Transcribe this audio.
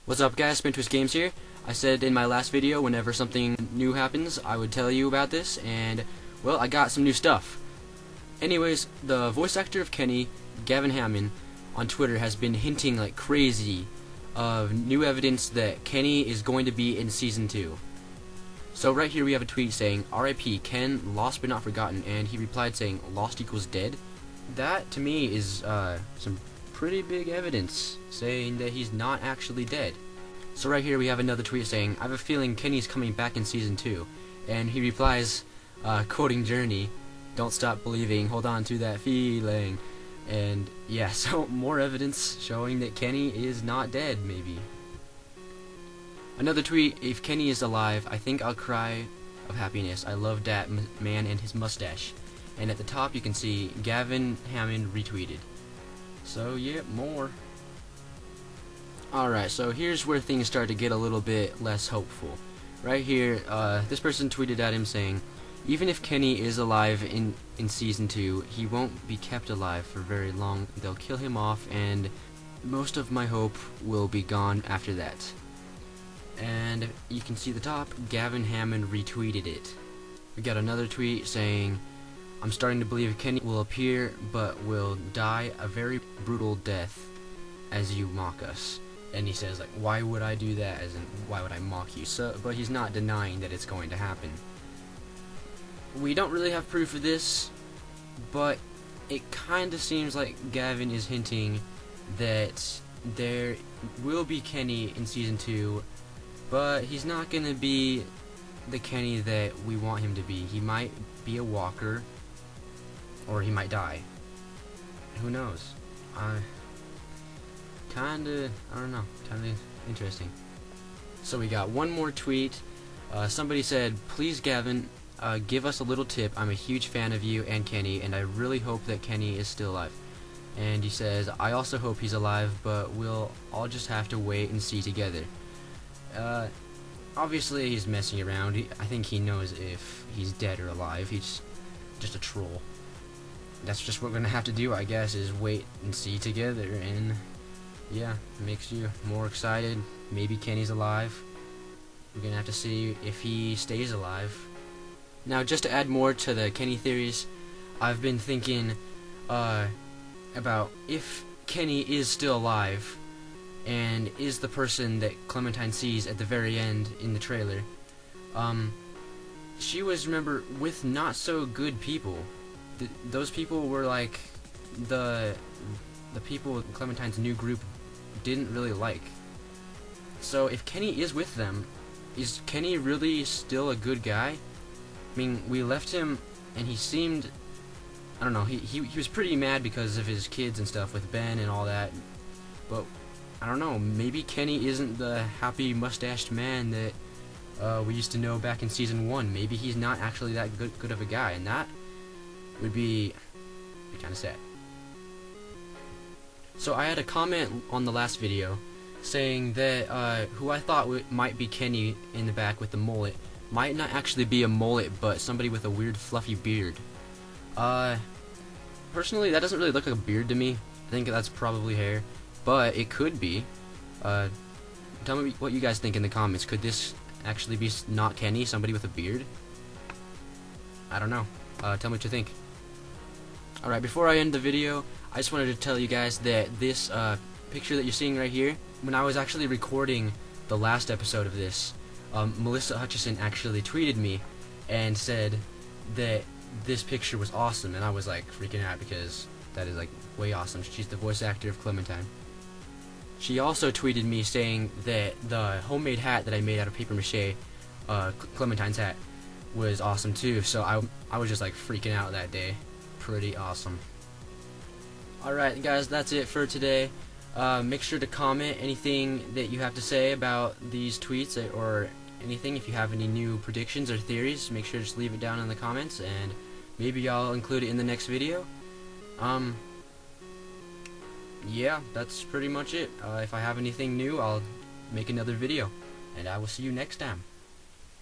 What's up guys, Spintwistgames here. I said in my last video whenever something new happens I would tell you about this, and well, I got some new stuff. Anyways, the voice actor of Kenny, Gavin Hammon, on Twitter has been hinting like crazy of new evidence that Kenny is going to be in Season 2. So right here we have a tweet saying, RIP Ken, lost but not forgotten, and he replied saying, lost equals dead. That to me is some pretty big evidence saying that he's not actually dead. So right here we have another tweet saying, I have a feeling Kenny's coming back in Season 2, and he replies, quoting Journey, don't stop believing, hold on to that feeling. And yeah, so more evidence showing that Kenny is not dead, maybe. Another tweet, if Kenny is alive, I think I'll cry of happiness. I love that man and his mustache. And at the top you can see Gavin Hammon retweeted. So yeah, more. Alright, so here's where things start to get a little bit less hopeful. Right here, this person tweeted at him saying, even if Kenny is alive in Season 2, he won't be kept alive for very long. They'll kill him off, and most of my hope will be gone after that. And you can see the top, Gavin Hammon retweeted it. We got another tweet saying, I'm starting to believe Kenny will appear, but will die a very brutal death as you mock us. And he says, like, why would I do that? As in, why would I mock you? So, but he's not denying that it's going to happen. We don't really have proof of this, but it kind of seems like Gavin is hinting that there will be Kenny in Season 2, but he's not going to be the Kenny that we want him to be. He might be a walker, or he might die. Who knows? I don't know, kinda interesting. So we got one more tweet. Somebody said, please Gavin, give us a little tip. I'm a huge fan of you and Kenny, and I really hope that Kenny is still alive. And he says, I also hope he's alive, but we'll all just have to wait and see together. Obviously he's messing around. I think he knows if he's dead or alive. He's just a troll. That's just what we're gonna have to do, I guess, is wait and see together. And yeah, it makes you more excited. Maybe Kenny's alive. We're gonna have to see if he stays alive. Now, just to add more to the Kenny theories, I've been thinking about if Kenny is still alive and is the person that Clementine sees at the very end in the trailer. She was, remember, with not so good people. Those people were like the people Clementine's new group didn't really like. So if Kenny is with them, is Kenny really still a good guy? I mean, we left him and he seemed, I don't know, he was pretty mad because of his kids and stuff with Ben and all that, but I don't know, maybe Kenny isn't the happy mustached man that we used to know back in Season 1. Maybe he's not actually that good of a guy, and that would be kind of sad. So I had a comment on the last video saying that who I thought might be Kenny in the back with the mullet might not actually be a mullet, but somebody with a weird fluffy beard. Personally, that doesn't really look like a beard to me. I think that's probably hair, but it could be. Tell me what you guys think in the comments. Could this actually be not Kenny, somebody with a beard? I don't know. Tell me what you think. Alright, before I end the video, I just wanted to tell you guys that this picture that you're seeing right here, when I was actually recording the last episode of this, Melissa Hutchison actually tweeted me and said that this picture was awesome, and I was like freaking out because that is like way awesome. She's the voice actor of Clementine. She also tweeted me saying that the homemade hat that I made out of paper mache, Clementine's hat, was awesome too. So I was just like freaking out that day. Pretty awesome. Alright guys, that's it for today. Make sure to comment anything that you have to say about these tweets, or anything. If you have any new predictions or theories, make sure to just leave it down in the comments, and maybe I'll include it in the next video. Yeah, that's pretty much it. If I have anything new, I'll make another video, and I will see you next time.